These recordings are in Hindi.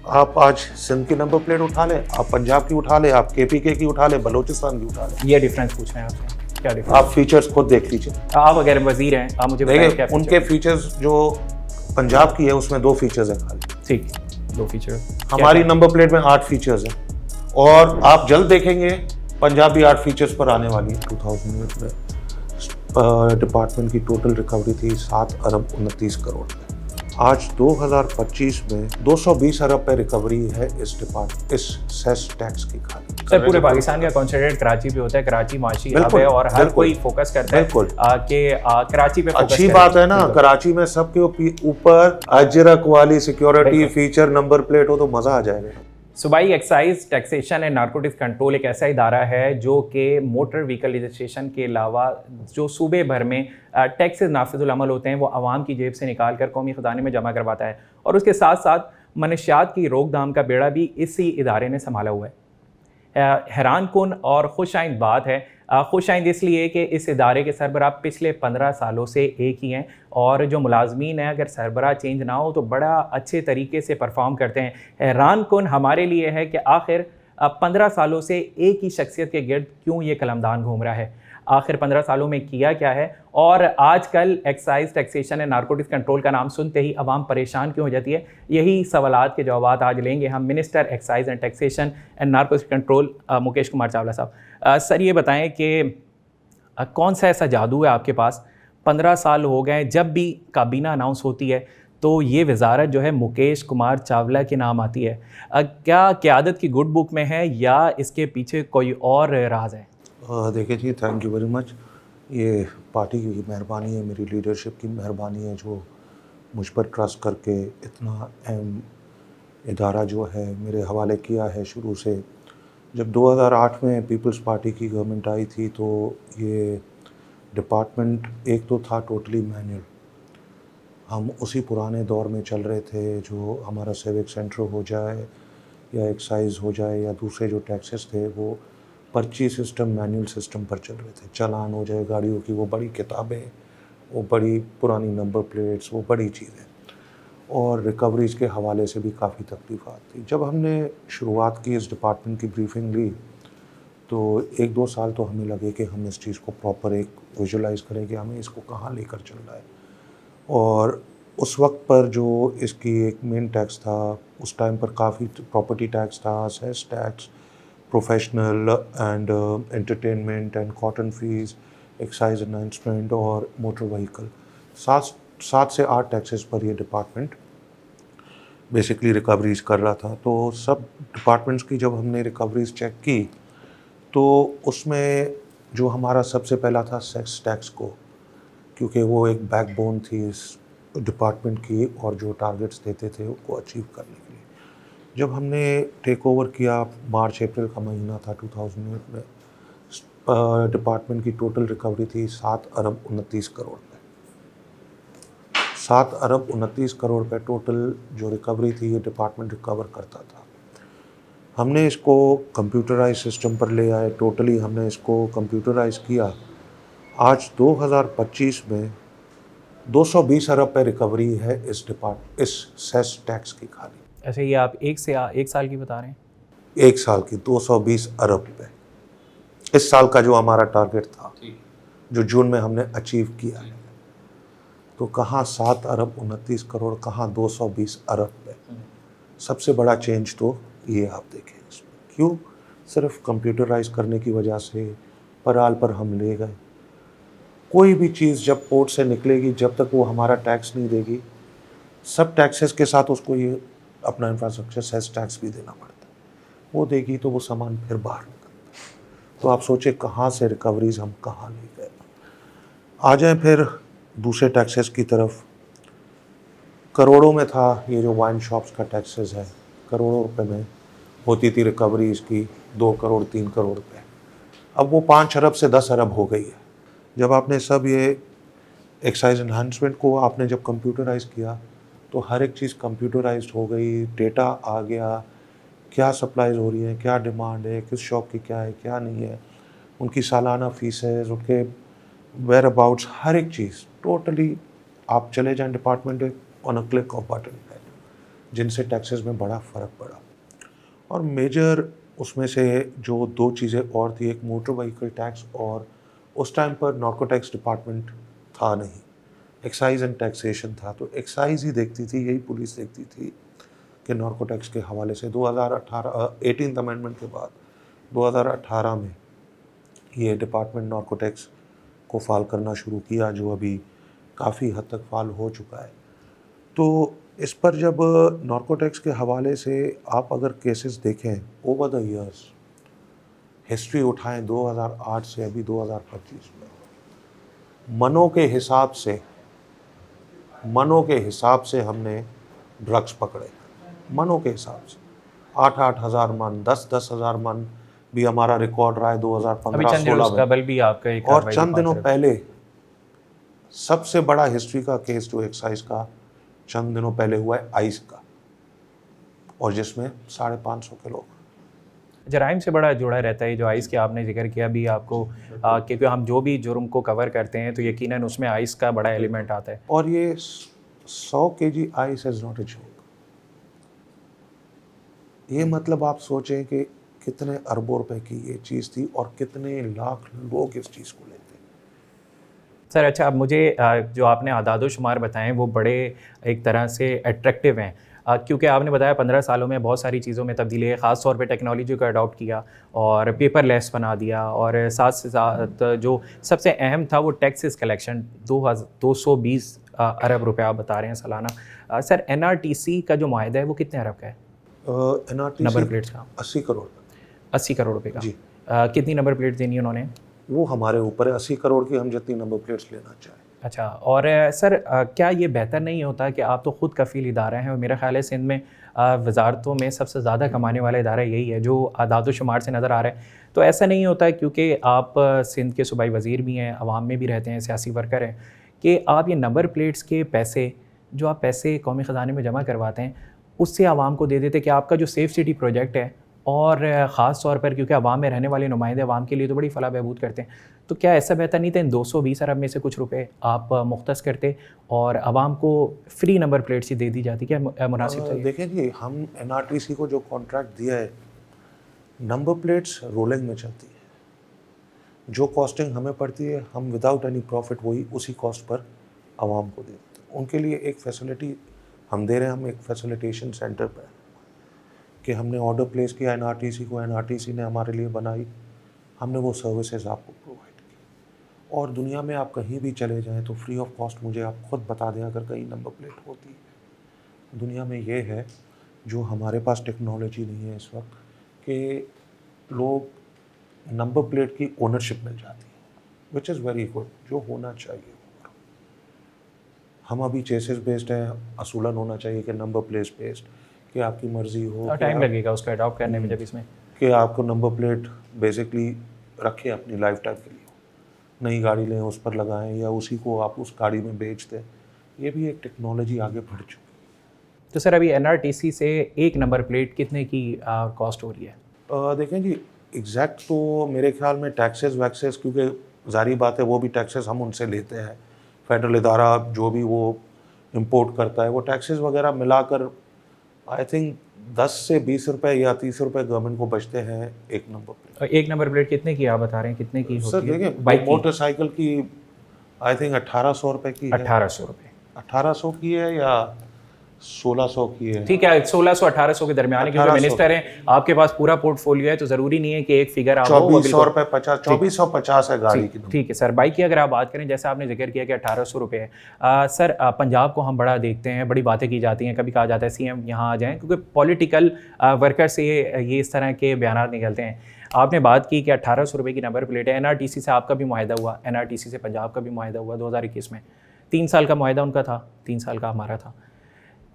आप आज सिंध की नंबर प्लेट उठा लें, आप पंजाब की उठा लें, आप केपीके की उठा लें, बलूचिस्तान की उठा लें। ये डिफरेंस पूछ रहे हैं आपसे, क्या डिफरेंस? आप फीचर्स खुद देख लीजिए। आप अगर वजीर हैं, आप मुझे बताएं क्या देखिए, फीचर उनके है? फीचर्स जो पंजाब की है उसमें 2 फीचर्स हैं खाली। ठीक, 2 फीचर। हमारी नंबर प्लेट में 8 फीचर्स हैं और आप जल्द देखेंगे पंजाब भी 8 फीचर्स पर आने वाली है। 2008 में डिपार्टमेंट की टोटल रिकवरी थी 7 अरब 29 करोड़ पे। आज 2025 में 220 अरब पे रिकवरी है इस सेस टैक्स की खाली। सर, पूरे पाकिस्तान का कॉन्सेंट्रेट कराची पे होता है। कराची माशी हब है और हर कोई फोकस करता है कि कराची पे फोकस अच्छी बात है ना। कराची में सबके ऊपर अजरक वाली सिक्योरिटी फीचर नंबर प्लेट हो तो मजा आ जाएगा। सूबाई excise taxation and narcotics control एक ऐसा इदारा है जो कि मोटर व्हीकल रजिस्ट्रेशन के अलावा जो सूबे भर में टैक्सेस नाफिजुल अमल होते हैं वो आवाम की जेब से निकाल कर कौमी ख़जाने में जमा करवाता है, और उसके साथ साथ मनशियात की रोकथाम का बेड़ा भी इसी इदारे ने संभाला हुआ है। हैरान कुन और खुशाइंद बात है। खुशाइंद इसलिए कि इस इदारे के सरबराह पिछले 15 सालों से एक ही हैं, और जो मुलाजमीन हैं अगर सरबराह चेंज ना हो तो बड़ा अच्छे तरीके से परफॉर्म करते हैं। हैरान कुन हमारे लिए है कि आखिर 15 सालों से एक ही शख्सियत के गिर्द क्यों ये कलमदान घूम रहा है, आखिर 15 सालों में किया क्या है, और आजकल excise taxation and narcotics control का नाम सुनते ही आवाम परेशान क्यों हो जाती है। यही सवालात के जवाब आज लेंगे हम minister excise and taxation and narcotics control Mukesh Kumar Chawla साहब। सर, ये बताएं कि कौन सा ऐसा जादू है आपके पास, 15 साल हो गए जब भी काबीना अनाउंस होती है तो ये वजारत जो है मुकेश कुमार चावला के नाम आती है। क्या क़यादत की गुड बुक में है या इसके पीछे कोई और राज है? देखिए जी, थैंक यू वेरी मच। ये पार्टी की मेहरबानी है, मेरी लीडरशिप की मेहरबानी है जो मुझ पर ट्रस्ट करके इतना अहम इदारा जो है मेरे हवाले किया है। शुरू से जब 2008 में पीपल्स पार्टी की गवर्नमेंट आई थी तो ये डिपार्टमेंट एक तो था टोटली मैनुअल। हम उसी पुराने दौर में चल रहे थे जो हमारा सिविक सेंटर हो जाए या एक्साइज हो जाए या दूसरे जो टैक्सेस थे वो पर्ची सिस्टम मैनुअल सिस्टम पर चल रहे थे। चालान हो जाए गाड़ियों की, वो बड़ी किताबें, वो बड़ी पुरानी नंबर प्लेट्स, वो बड़ी चीज़ें, और रिकवरीज के हवाले से भी काफ़ी तकलीफ़ात थी। जब हमने शुरुआत की इस डिपार्टमेंट की ब्रीफिंग ली तो 1-2 साल तो हमें लगे कि हम इस चीज़ को प्रॉपर एक विजुलाइज़ करें कि हमें इसको कहाँ लेकर चलना है। और उस वक्त पर जो इसकी एक मेन टैक्स था, उस टाइम पर काफ़ी प्रॉपर्टी टैक्स था, cess tax, professional and entertainment and cotton fees, excise announcement और मोटर व्हीकल, 7 से 8 टैक्सेस पर ये डिपार्टमेंट बेसिकली रिकवरीज कर रहा था। तो सब डिपार्टमेंट्स की जब हमने रिकवरीज चेक की तो उसमें जो हमारा सबसे पहला था सेक्स टैक्स को, क्योंकि वो एक बैकबोन थी इस डिपार्टमेंट की और जो टारगेट्स देते थे उनको अचीव करने के लिए। जब हमने टेक ओवर किया, मार्च अप्रैल का महीना था 2008 में, डिपार्टमेंट की टोटल रिकवरी थी 7 अरब 29 करोड़ पे। 7 अरब 29 करोड़ पे टोटल जो रिकवरी थी ये डिपार्टमेंट रिकवर करता था। हमने इसको कंप्यूटराइज सिस्टम पर ले आए, टोटली हमने इसको कंप्यूटराइज किया। आज 2025 में 220 अरब पे रिकवरी है इस सेस टैक्स की खाली। ऐसे ये आप एक साल की बता रहे हैं? एक साल की 220 अरब पे। इस साल का जो हमारा टारगेट था जो जून में हमने अचीव किया है, तो कहाँ 7 अरब 29 करोड़, कहाँ 220 अरब पे। सबसे बड़ा चेंज तो ये आप देखें इसमें। क्यों? सिर्फ कंप्यूटराइज करने की वजह से पराल पर हम ले गए। कोई भी चीज़ जब पोर्ट से निकलेगी, जब तक वो हमारा टैक्स नहीं देगी, सब टैक्सेस के साथ उसको ये अपना इंफ्रास्ट्रक्चर सेस टैक्स भी देना पड़ता है। वो देगी तो वो सामान फिर बाहर निकलता है। तो आप सोचे कहाँ से रिकवरीज हम कहाँ ले गए। आ जाए फिर दूसरे टैक्सेस की तरफ। करोड़ों में था ये जो वाइन शॉप्स का टैक्सेस है, करोड़ों रुपए में होती थी रिकवरी इसकी, 2 करोड़ 3 करोड़ पे। अब वो 5 अरब से 10 अरब हो गई है। जब आपने सब ये एक्साइज एनहांसमेंट को आपने जब कंप्यूटराइज किया तो हर एक चीज़ कंप्यूटराइज्ड हो गई, डेटा आ गया, क्या सप्लाईज हो रही है, क्या डिमांड है, किस शॉप की क्या है क्या नहीं है, उनकी सालाना फीसेस, उनके वेयर अबाउट्स, हर एक चीज़ टोटली आप चले जाएं department on a click off button है। जिनसे टैक्सेस में बड़ा फ़र्क पड़ा। और मेजर उसमें से जो दो चीज़ें और थी, एक मोटर व्हीकल टैक्स, और उस टाइम पर नार्को टैक्स डिपार्टमेंट था नहीं, एक्साइज एंड टैक्सेशन था। तो एक्साइज ही देखती थी, यही पुलिस देखती थी कि नार्को टैक्स के हवाले से 2018 18th अमेंडमेंट के बाद 2018 में ये डिपार्टमेंट नार्को टैक्स को फाल करना शुरू किया, जो अभी काफ़ी हद तक फाल हो चुका है। तो इस पर जब नार्को टैक्स के हवाले से आप अगर केसेस देखें ओवर द इयर्स, हिस्ट्री उठाएं 2008 से अभी 2025 में, मनों के हिसाब से हमने ड्रग्स पकड़े, मनों के हिसाब से 8-8 हज़ार मन, 10-10 हज़ार मन भी हमारा रिकॉर्ड रहा है 2015-16 में। कबल भी आपका एक और चंद दिनों पहले सबसे बड़ा हिस्ट्री का केस जो एक्साइज का चंद दिनों पहले हुआ है आइस का, और जिसमें 550 के लोग। जराइम से बड़ा जुड़ा रहता है जो आइस के आपने जिक्र किया भी आपको, क्योंकि हम जो भी जुर्म को कवर करते हैं तो यकीनन उसमें आइस का बड़ा एलिमेंट आता है। और ये 100 kg ice is not a joke. ये मतलब आप सोचें कि कितने अरबों रुपए की ये चीज़ थी और कितने लाख लोग इस चीज़ को लेते हैं। सर अच्छा, अब मुझे जो आपने आदादो शुमार बताएं वो बड़े एक तरह से अट्रैक्टिव हैं, क्योंकि आपने बताया 15 सालों में बहुत सारी चीज़ों में तब्दीली है, ख़ास तौर पे टेक्नोलॉजी को अडॉप्ट किया और पेपरलेस बना दिया, और साथ से साथ जो सबसे अहम था वो टैक्सेस कलेक्शन 220 अरब रुपए आप बता रहे हैं सालाना। सर NRTC का जो माहिदा है वो कितने अरब का है? NRTC नंबर प्लेट्स का 80 करोड़ 80 करोड़ रुपए का जी। कितनी नंबर प्लेट देनी उन्होंने? वो हमारे ऊपर है, 80 करोड़ की हम जितनी नंबर प्लेट्स लेना चाहें। अच्छा, और सर क्या ये बेहतर नहीं होता कि आप तो ख़ुद कफ़ील इदारा हैं और मेरा ख़्याल है सिंध में वजारतों में सबसे ज़्यादा कमाने वाला इदारा यही है जो आदाद शुमार से नज़र आ रहा है, तो ऐसा नहीं होता क्योंकि आप सिंध के सूबाई वज़ीर भी हैं, अवाम में भी रहते हैं, सियासी वर्कर हैं, कि आप ये नंबर प्लेट्स के पैसे जो आप पैसे कौमी ख़जाने में जमा करवाते हैं उससे आवाम को दे देते कि आपका जो सेफ़ सिटी प्रोजेक्ट है, और ख़ास तौर पर क्योंकि आवाम में रहने वाले नुमाइंदे आवाम के लिए तो बड़ी फलाह बहबूद करते हैं, तो क्या ऐसा बेहतर नहीं था इन 220 अरब में से कुछ रुपए आप मुख्तस करते और आवाम को फ्री नंबर प्लेट्स ही दे दी जाती? क्या मुनासिब था? देखें जी, हम NRTC को जो कॉन्ट्रैक्ट दिया है, नंबर प्लेट्स रोलिंग में चलती है, जो कॉस्टिंग हमें पड़ती है हम विदाउट एनी प्रॉफिट वही उसी कॉस्ट पर आवाम को दे देते हैं। उनके लिए एक फैसिलिटी हम दे रहे हैं, हम एक फैसिलिटेशन सेंटर पर कि हमने ऑर्डर प्लेस किया NRTC को, NRTC ने हमारे लिए बनाई, हमने वो सर्विसेज आपको प्रोवाइड की। और दुनिया में आप कहीं भी चले जाएं तो फ्री ऑफ कॉस्ट, मुझे आप खुद बता दें अगर कहीं नंबर प्लेट होती है दुनिया में, ये है जो हमारे पास टेक्नोलॉजी नहीं है इस वक्त कि लोग नंबर प्लेट की ओनरशिप मिल जाती है, विच इज़ वेरी गुड, जो होना चाहिए। हम अभी चेसेस बेस्ड हैं, असूलन होना चाहिए कि नंबर प्लेट बेस्ड, कि आपकी मर्ज़ी हो, टाइम लगेगा उसको अडॉप्ट करने में, जब इसमें कि आपको नंबर प्लेट बेसिकली रखें अपनी लाइफ टाइम के लिए, नई गाड़ी लें उस पर लगाएं या उसी को आप उस गाड़ी में बेच दें, ये भी एक टेक्नोलॉजी आगे बढ़ चुकी है। तो सर अभी NRTC से एक नंबर प्लेट कितने की कॉस्ट हो रही है? देखें जी, एग्जैक्ट तो मेरे ख्याल में टैक्सेस वैक्सेस, क्योंकि जारी बात है वो भी टैक्सेस हम उनसे लेते हैं, फेडरल इदारा जो भी वो इंपोर्ट करता है वो टैक्सेस वगैरह मिलाकर आई थिंक 10 से 20 रुपए या 30 रुपए गवर्नमेंट को बचते हैं एक नंबर प्लेट। और एक नंबर प्लेट कितने की आप बता रहे हैं, कितने की होती सर है? देखिए, बाइक मोटरसाइकिल की आई थिंक 1800 रुपए की है। 1800 रुपये 1800 की है या 1600 की है? ठीक है, 1600-1800 के दरमियान है, क्योंकि 1800 मिनिस्टर हैं, आपके पास पूरा पोर्टफोलियो है, तो ज़रूरी नहीं है कि एक फिगर आप हो। 2400 रुपए 2450 है गाड़ी की। ठीक है सर, बाइक की अगर आप बात करें, जैसा आपने जिक्र किया कि 1800 रुपये है, सर पंजाब को हम बड़ा देखते हैं, बड़ी बातें की जाती हैं, कभी कहा जाता है CM यहाँ आ जाएँ, क्योंकि पॉलिटिकल वर्कर से ये इस तरह के बयान निकलते हैं। आपने बात की कि 1800 रुपये की नंबर प्लेट है, NRTC से आपका भी मुआहिदा हुआ, NRTC से पंजाब का भी मुआहिदा हुआ 2021 में, 3 साल का मुआहिदा उनका था, 3 साल का हमारा था।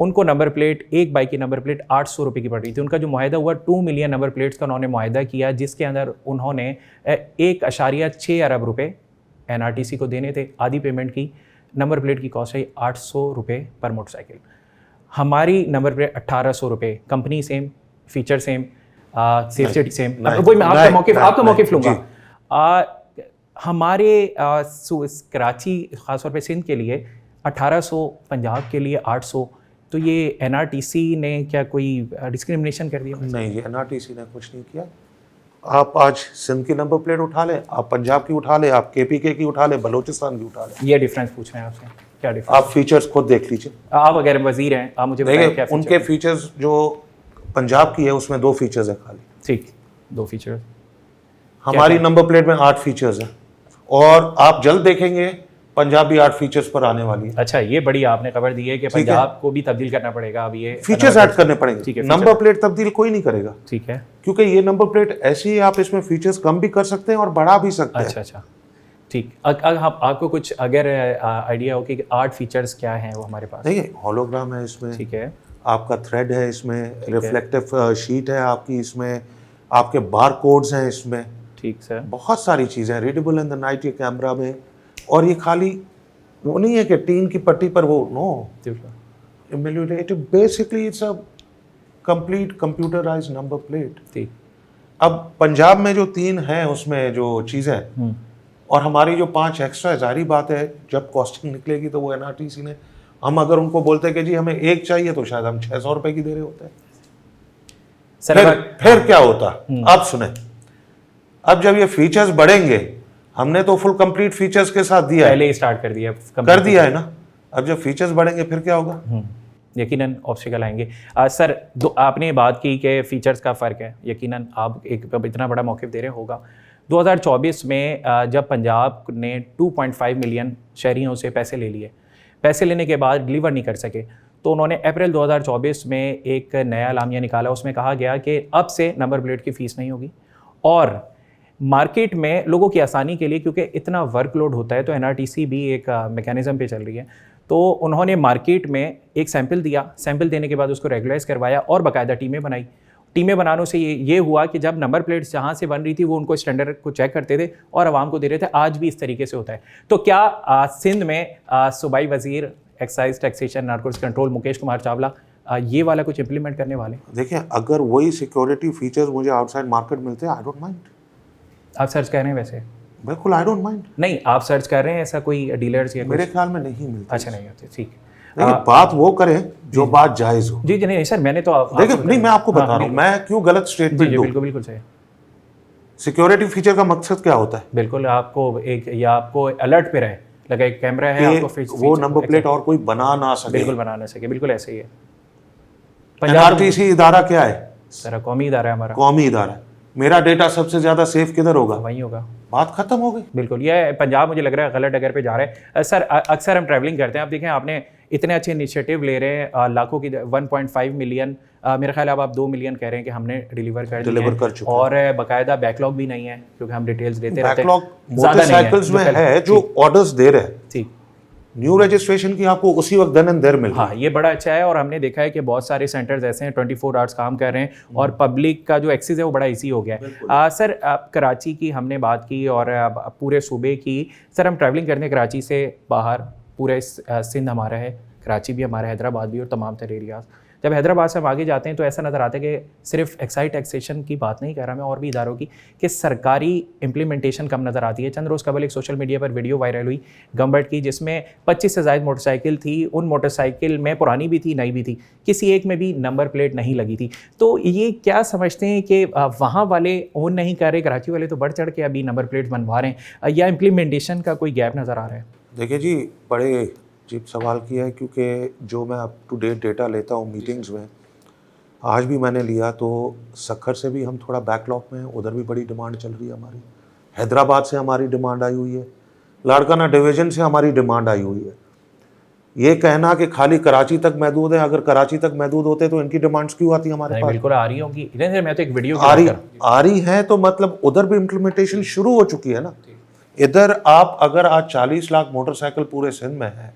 उनको नंबर प्लेट, एक बाइक की नंबर प्लेट 800 रुपये की पड़ रही थी। उनका जो मुआहिदा हुआ 2 मिलियन नंबर प्लेट्स का उन्होंने मुआहिदा किया, जिसके अंदर उन्होंने 1.6 अरब रुपये NRTC को देने थे, आधी पेमेंट की। नंबर प्लेट की कॉस्ट है 800 रुपये पर मोटरसाइकिल। हमारी नंबर प्लेट 1800 रुपये, company same, feature same, safety same. वही मैं आपका मौक़िफ़ लूँगा। हमारे कराची ख़ासतौर पे सिंध के लिए 1800, पंजाब के लिए 800, तो ये एनआरटीसी ने क्या कोई डिस्क्रिमिनेशन कर दिया? नहीं, ये एनआरटीसी ने कुछ नहीं किया। आप आज सिंध की नंबर प्लेट उठा लें, आप पंजाब की उठा लें, आप केपीके की उठा लें, बलूचिस्तान की उठा लें। ये डिफरेंस पूछ रहे हैं आपसे, क्या डिफरेंस? आप फीचर्स खुद देख लीजिए। आप अगर वजीर हैं, आप मुझे बताइए देखिए, क्या उनके फीचर्स जो पंजाब की है उसमें 2 फीचर्स है खाली। ठीक, 2 फीचर। हमारी नंबर प्लेट में 8 फीचर्स हैं, और आप जल्द देखेंगे पंजाब भी 8 फीचर्स पर आने वाली है। अच्छा, ये बड़ी आपने खबर दी है कि पंजाब को भी तब्दील करना पड़ेगा अब, ये फीचर्स ऐड करने पड़ेंगे। ठीक है, नंबर प्लेट तब्दील कोई नहीं करेगा, ठीक है, क्योंकि ये नंबर प्लेट ऐसी है, आप इसमें फीचर्स कम भी कर सकते हैं और बढ़ा भी सकते हैं। अच्छा अच्छा, ठीक। आपको कुछ अगर आइडिया हो कि 8 फीचर्स क्या हैं वो हमारे पास? देखिए, होलोग्राम है इसमें, ठीक है, आपका थ्रेड है इसमें, रिफ्लेक्टिव शीट है आपकी इसमें, आपके बार कोड्स हैं इसमें, ठीक सर, बहुत सारी चीज़ें, रीडेबल इन द नाइट ये कैमरा में। और ये खाली वो नहीं है कि टीन की पट्टी पर वो, no, it basically it's a complete computerize number plate. ठीक। अब पंजाब में जो 3 हैं उसमें जो चीज़ें, और हमारी जो 5 एक्स्ट्रा, जारी बात है जब कॉस्टिंग निकलेगी तो वो एनआरटीसी ने, हम अगर उनको बोलते हैं कि जी हमें 1 चाहिए तो शायद हम 600 रुपए की दे रहे होते हैं। फिर क्या होता, आप सुने, अब जब ये फीचर्स बढ़ेंगे, हमने तो फुल कंप्लीट फीचर्स के साथ दिया है, पहले ही स्टार्ट कर दिया है ना, अब जब फीचर्स बढ़ेंगे फिर क्या होगा? यकीनन ऑब्स्टिकल आएंगे। सर, आपने बात की कि फीचर्स का फ़र्क है, यकीनन आप एक इतना बड़ा मौक़िफ़ दे रहे होगा। 2024 में जब पंजाब ने 2.5 मिलियन शहरियों से पैसे ले लिए, पैसे लेने के बाद डिलीवर नहीं कर सके, तो उन्होंने अप्रैल 2024 में एक नया एलामिया निकाला। उसमें कहा गया कि अब से नंबर प्लेट की फ़ीस नहीं होगी, और मार्केट में लोगों की आसानी के लिए, क्योंकि इतना वर्कलोड होता है, तो एनआरटीसी भी एक मैकेनिज़्म पे चल रही है, तो उन्होंने मार्केट में एक सैंपल दिया, सैंपल देने के बाद उसको रेगुलाइज करवाया और बाकायदा टीमें बनाई। टीमें बनाने से ये हुआ कि जब नंबर प्लेट्स जहाँ से बन रही थी वो उनको स्टैंडर्ड को चेक करते थे और आवाम को दे रहे थे। आज भी इस तरीके से होता है। तो क्या सिंध में सूबाई वजीर excise taxation narcotics control Mukesh Kumar Chawla ये वाला कुछ इंप्लीमेंट करने वाले? देखिए, अगर वही सिक्योरिटी फीचर्स मुझे आउटसाइड मार्केट मिलते हैं, आई डोंट माइंड। आप सर्च कर रहे हैं वैसे? बिल्कुल, आई डोंट माइंड। नहीं, आप सर्च कर रहे हैं, ऐसा कोई डीलर्स या मेरे ख्याल में नहीं मिलता। अच्छा, नहीं होते, ठीक। देखिए, बात वो करें जो बात जायज़ हो। जी नहीं सर, मैंने तो देखिए, नहीं, मैं आपको बता रहा हूँ, मैं क्यों गलत स्टेटमेंट दूं। बिल्कुल बिल्कुल सही। सिक्योरिटी फीचर का मकसद क्या होता है? बिल्कुल, आपको एक, या आपको अलर्ट पे रहे, लगा एक कैमरा है, आपको वो नंबर प्लेट और कोई बना ना सके। बिल्कुल बना ना सके, बिल्कुल ऐसे ही है। एनआरटीसी इदारा क्या है सर? कौमी इदारा है हमारा। कौमी इदारा। मेरा डेटा सबसे ज्यादा सेफ किधर होगा? वहीं होगा। बात खत्म हो गई। बिल्कुल, ये पंजाब मुझे लग रहा है गलत डगर पे जा रहा है। सर, अक्सर हम ट्रैवलिंग करते हैं, आप देखें, आपने इतने अच्छे इनिशिएटिव ले रहे हैं, लाखों की 1.5 मिलियन, मेरे ख्याल अब आप 2 मिलियन कह रहे हैं कि हमने डिलीवर कर चुके, और बाकायदा बैकलॉग भी नहीं है, क्योंकि हम डिटेल्स देते रहते हैं। बैकलॉग मोटरसाइकिल्स में है जो ऑर्डर्स दे रहे हैं। ठीक। न्यू रजिस्ट्रेशन की आपको उसी वक्त देन एंड देयर मिल। हाँ, ये बड़ा अच्छा है, और हमने देखा है कि बहुत सारे सेंटर्स ऐसे हैं 24 आवर्स काम कर रहे हैं, और पब्लिक का जो एक्सेस है वो बड़ा इजी हो गया है। सर, कराची की हमने बात की और पूरे सूबे की। सर, हम ट्रैवलिंग करते हैं कराची से बाहर, पूरे सिंध हमारा है, कराची भी हमारा, हैदराबाद भी, और तमाम तरह एरियाज। जब हैदराबाद से हम आगे जाते हैं तो ऐसा नज़र आता है कि सिर्फ एक्साइज टैक्सेशन की बात नहीं कर रहा मैं, और भी इदारों की, कि सरकारी इम्प्लीमेंटेशन कम नज़र आती है। चंद रोज़ कबल एक सोशल मीडिया पर वीडियो वायरल हुई गवर्नमेंट की, जिसमें 25 से ज़ायद मोटरसाइकिल थी। उन मोटरसाइकिल में पुरानी भी थी, नई भी थी, किसी एक में भी नंबर प्लेट नहीं लगी थी। तो ये क्या समझते हैं कि वहाँ वाले ओन नहीं कर रहे, कराची वाले तो बढ़ चढ़ के अभी नंबर प्लेट बनवा रहे हैं, या इम्प्लीमेंटेशन का कोई गैप नज़र आ रहा है? देखिए जी, बड़े अजीब सवाल किया है, क्योंकि जो मैं अप टू डेट डेटा लेता हूँ मीटिंग्स में, आज भी मैंने लिया, तो सक्खर से भी हम थोड़ा बैकलॉग में हैं, उधर भी बड़ी डिमांड चल रही है हमारी। हैदराबाद से हमारी डिमांड आई हुई है, लाड़काना डिवीज़न से हमारी डिमांड आई हुई है। ये कहना कि खाली कराची तक महदूद है, अगर कराची तक महदूद होते तो इनकी डिमांड्स क्यों आती हमारे पास? बिल्कुल आ रही होंगी, मैं तो एक वीडियो आ रही है, तो मतलब उधर भी इम्प्लीमेंटेशन शुरू हो चुकी है ना। इधर आप अगर आज 40 लाख मोटरसाइकिल पूरे सिंध में है,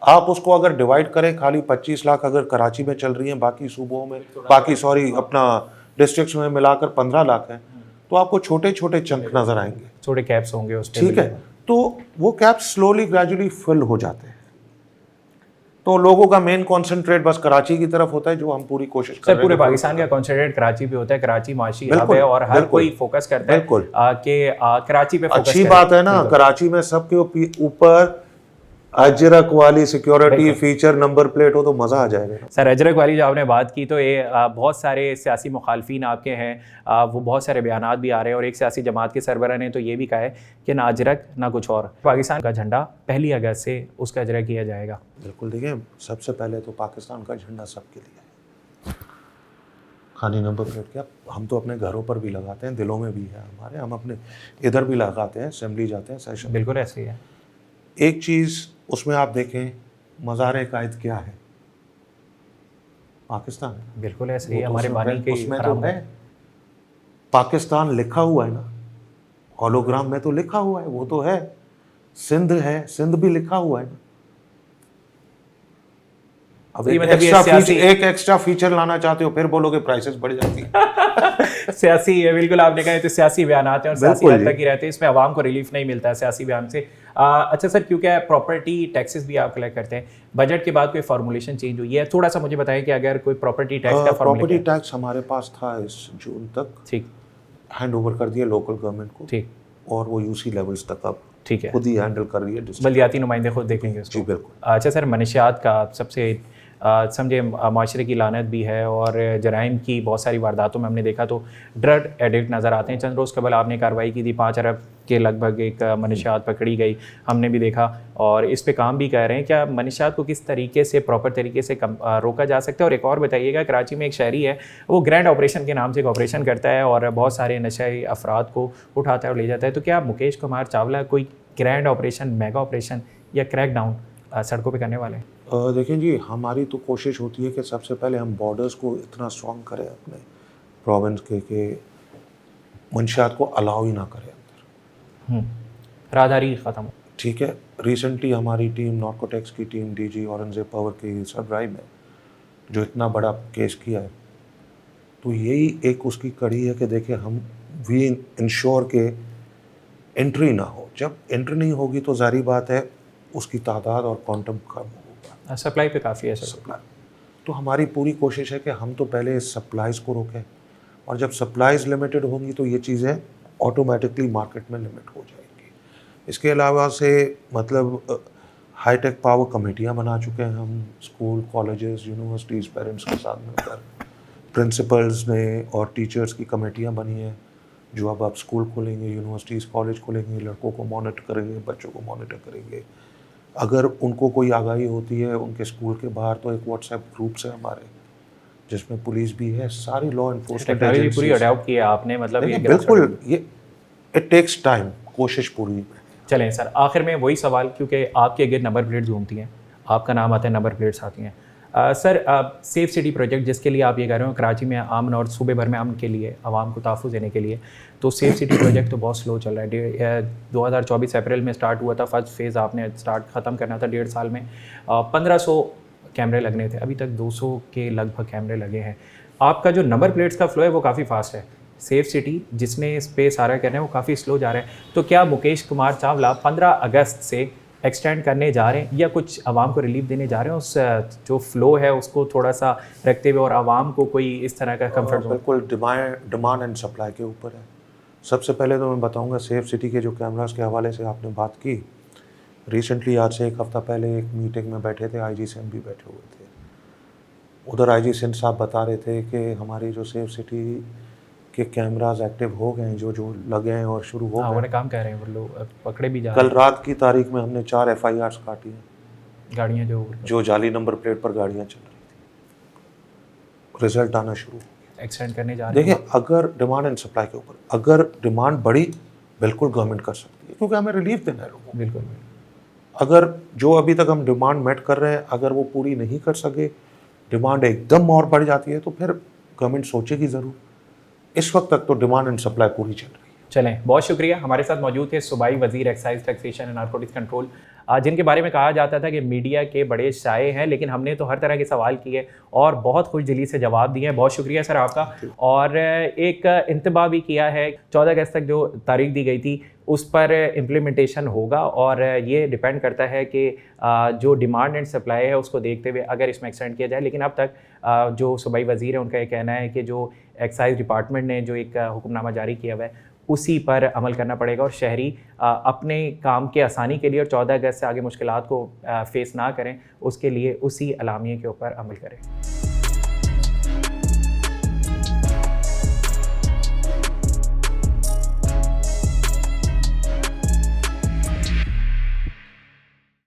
आप उसको अगर डिवाइड करें, खाली 25 लाख अगर कराची में चल रही हैं, बाकी सूबों में, अपना डिस्ट्रिक्ट्स में मिलाकर 15 लाख हैं, तो आपको छोटे छोटे चंक नजर आएंगे, छोटे कैप्स होंगे उसमें। ठीक है, तो वो कैप्स स्लोली ग्रेजुअली फिल हो जाते हैं। तो लोगों का मेन कॉन्सेंट्रेट बस कराची की तरफ होता है, जो हम पूरी कोशिश कर रहे हैं। पूरे पाकिस्तान का कॉन्सेंट्रेट कराची पे होता है, कराची माशी हब है, और हर कोई फोकस करता है कि कराची पे फोकस अच्छी बात है ना, कराची में सबके ऊपर अजरक वाली सिक्योरिटी फीचर नंबर प्लेट हो तो मज़ा आ जाएगा। सर अजरक वाली जो आपने बात की तो ये बहुत सारे सियासी मुखालफिन आपके हैं, वो बहुत सारे बयानात भी आ रहे हैं और एक सियासी जमात के सरबराह ने तो ये भी कहा है कि ना अजरक ना कुछ और, पाकिस्तान का झंडा 1 अगस्त से उसका अजरक किया जाएगा। बिल्कुल, देखिए सबसे पहले तो पाकिस्तान का झंडा सबके लिए है, खाली नंबर प्लेट क्या, हम तो अपने घरों पर भी लगाते हैं, दिलों में भी है हमारे, हम अपने इधर भी लगाते हैं, असेंबली जाते हैं, सेशन। बिल्कुल ऐसे ही है। एक चीज़ उसमें आप देखें, मज़ार-ए-कायद क्या है? पाकिस्तान है। बिल्कुल ऐसे ही वो तो हमारे बानी के उसमें तो हराम है, पाकिस्तान लिखा हुआ है ना, होलोग्राम में तो लिखा हुआ है, वो तो है। सिंध है, सिंध भी लिखा हुआ है ना। अब ये मतलब ये एक एक्स्ट्रा फीचर लाना चाहते हो, फिर बोलोगे प्राइसेस बढ़ जाती है। सियासी है, बिल्कुल आपने कहा, तो सियासी बयान आते हैं और सियासी बिल्कुल हद जी। तक ही रहते हैं, इसमें आवाम को रिलीफ नहीं मिलता है सियासी बयान से। अच्छा सर, क्योंकि प्रॉपर्टी टैक्सेस भी आप कलेक्ट करते हैं, बजट के बाद कोई फार्मूलेशन चेंज हुई है, थोड़ा सा मुझे बताएं कि अगर कोई प्रॉपर्टी टैक्स का प्रॉपर्टी फार्मूला। टैक्स हमारे पास था इस जून तक, ठीक हैंड ओवर कर दिया लोकल गवर्नमेंट को, ठीक और वो यूसी लेवल्स तक अब ठीक है, खुद ही हैंडल कर रही है डिस्ट्रिक्ट। बल्दियाती नुमाइंदे खुद देखेंगे उसको। जी बिल्कुल। अच्छा सर, मनशियात का सबसे समझे माशरे की लानत भी है और जराइम की बहुत सारी वारदातों में हमने देखा तो ड्रग एडिक्ट नज़र आते हैं। चंद रोज़ कबल आपने कार्रवाई की थी, 5 अरब के लगभग एक मनशियात पकड़ी गई, हमने भी देखा और इस पे काम भी कर रहे हैं। क्या मनशियात को किस तरीके से प्रॉपर तरीके से रोका जा सकता है? और एक और बताइएगा, कराची में एक शहरी है, वो ग्रैंड ऑपरेशन के नाम से एक ऑपरेशन करता है और बहुत सारे नशाई अफराद को उठाता है और ले जाता है, तो क्या मुकेश कुमार चावला कोई ग्रैंड ऑपरेशन, मेगा ऑपरेशन या क्रैक डाउन सड़कों पे करने वाले हैं? देखें जी, हमारी तो कोशिश होती है कि सबसे पहले हम बॉर्डर्स को इतना स्ट्रॉन्ग करें अपने प्रोविंस के कि मंशियात को अलाउ ही ना करें अंदर। राहदारी ख़त्म। ठीक है, रिसेंटली हमारी टीम, नार्कोटिक्स की टीम, डीजी औरंगजेब पावर की सरबराही में जो इतना बड़ा केस किया है, तो यही एक उसकी कड़ी है कि देखिए हम वी इंश्योर के एंट्री ना हो। जब एंट्री नहीं होगी तो जारी बात है उसकी तादाद और क्वांटम कम होगा, सप्लाई पे काफ़ी है सर। सप्लाई। तो हमारी पूरी कोशिश है कि हम तो पहले सप्लाईज़ को रोकें, और जब सप्लाईज़ लिमिटेड होंगी तो ये चीज़ें ऑटोमेटिकली मार्केट में लिमिट हो जाएंगी। इसके अलावा से मतलब हाईटेक पावर कमेटियाँ बना चुके हैं हम, स्कूल, कॉलेजेस, यूनिवर्सिटीज़, पेरेंट्स के साथ मिलकर, प्रिंसिपल्स ने और टीचर्स की कमेटियाँ बनी हैं जो अब आप स्कूल खोलेंगे, यूनिवर्सिटीज़, कॉलेज खोलेंगे, लड़कों को मॉनिटर करेंगे, बच्चों को मॉनिटर करेंगे। अगर उनको कोई आगाही होती है उनके स्कूल के बाहर, तो एक व्हाट्सएप ग्रुप्स है हमारे जिसमें पुलिस भी है, सारी लॉ इन्फोर्समेंट टेक्नोलॉजी पूरी अडॉप्ट की है आपने, मतलब ये बिल्कुल, ये इट टेक्स टाइम, कोशिश पूरी है। चलें सर, आखिर में वही सवाल, क्योंकि आपके अगर नंबर प्लेट्स घूमती हैं, आपका नाम आता है, नंबर प्लेट्स आती हैं, सर सेफ सिटी प्रोजेक्ट जिसके लिए आप ये कह रहे हो कराची में अमन और सूबे भर में अमन के लिए, आवाम को तहफ़्फ़ुज़ देने के लिए, तो सेफ सिटी प्रोजेक्ट तो बहुत स्लो चल रहा है। 2024 अप्रैल में स्टार्ट हुआ था, फर्स्ट फेज़ आपने स्टार्ट ख़त्म करना था 1.5 साल में, 1500 कैमरे लगने थे, अभी तक 200 के लगभग कैमरे लगे हैं। आपका जो नंबर प्लेट्स का फ्लो है वो काफ़ी फास्ट है, सेफ सिटी जिसने इस पे सारा कर रहे हैं वो काफ़ी स्लो जा रहे हैं, तो क्या मुकेश कुमार चावला 15 अगस्त से एक्सटेंड करने जा रहे हैं या कुछ आवाम को रिलीफ देने जा रहे हैं, उस जो फ्लो है उसको थोड़ा सा रखते हुए, और आवाम को कोई इस तरह का कंफर्ट? बिल्कुल डिमांड एंड सप्लाई के ऊपर है। सबसे पहले तो मैं बताऊंगा सेफ सिटी के जो कैमरास के हवाले से आपने बात की, रिसेंटली आज से 1 हफ़्ता पहले एक मीटिंग में बैठे थे, आईजी सिंध भी बैठे हुए थे। उधर आईजी सिंध साहब बता रहे थे कि हमारी जो सेफ सिटी के कैमरास एक्टिव हो गए हैं, जो लगे हैं और शुरू हो गए, काम कर रहे हैं, वो लोग पकड़े भी जा कल रात की तारीख में हमने 4 FIRs काटी हैं, गाड़ियाँ जो जाली नंबर प्लेट पर गाड़ियाँ चल रही थी, रिजल्ट आना शुरू। एक्सटेंड करने जा रहे हैं। देखिए, अगर डिमांड एंड सप्लाई के ऊपर, अगर डिमांड बढ़ी बिल्कुल गवर्नमेंट कर सकती है, क्योंकि हमें रिलीफ देना है लोगों को। बिल्कुल। अगर जो अभी तक हम डिमांड मेट कर रहे हैं, अगर वो पूरी नहीं कर सके, डिमांड एकदम और बढ़ जाती है, तो फिर गवर्नमेंट सोचेगी ज़रूर। इस वक्त तक तो डिमांड एंड सप्लाई पूरी चल रही है। चलें, बहुत शुक्रिया। हमारे साथ मौजूद थे सूबाई वज़ीर excise, taxation and narcotics control, जिनके बारे में कहा जाता था कि मीडिया के बड़े शाये हैं, लेकिन हमने तो हर तरह के सवाल किए और बहुत खुश दिली से जवाब दिए हैं। बहुत शुक्रिया सर आपका। और एक इंतबाह भी किया है, 14 अगस्त तक जो तारीख दी गई थी उस पर इम्प्लीमेंटेशन होगा, और ये डिपेंड करता है कि जो डिमांड एंड सप्लाई है उसको देखते हुए अगर इसमें एक्सटेंड किया जाए। लेकिन अब तक जो सूबाई वज़ीर है उनका ये कहना है कि जो एक्साइज डिपार्टमेंट ने जो एक हुक्मनामा जारी किया हुआ है उसी पर अमल करना पड़ेगा और शहरी अपने काम के आसानी के लिए और 14 अगस्त से आगे मुश्किलात को फेस ना करें, उसके लिए उसी अलामिये के ऊपर अमल करें।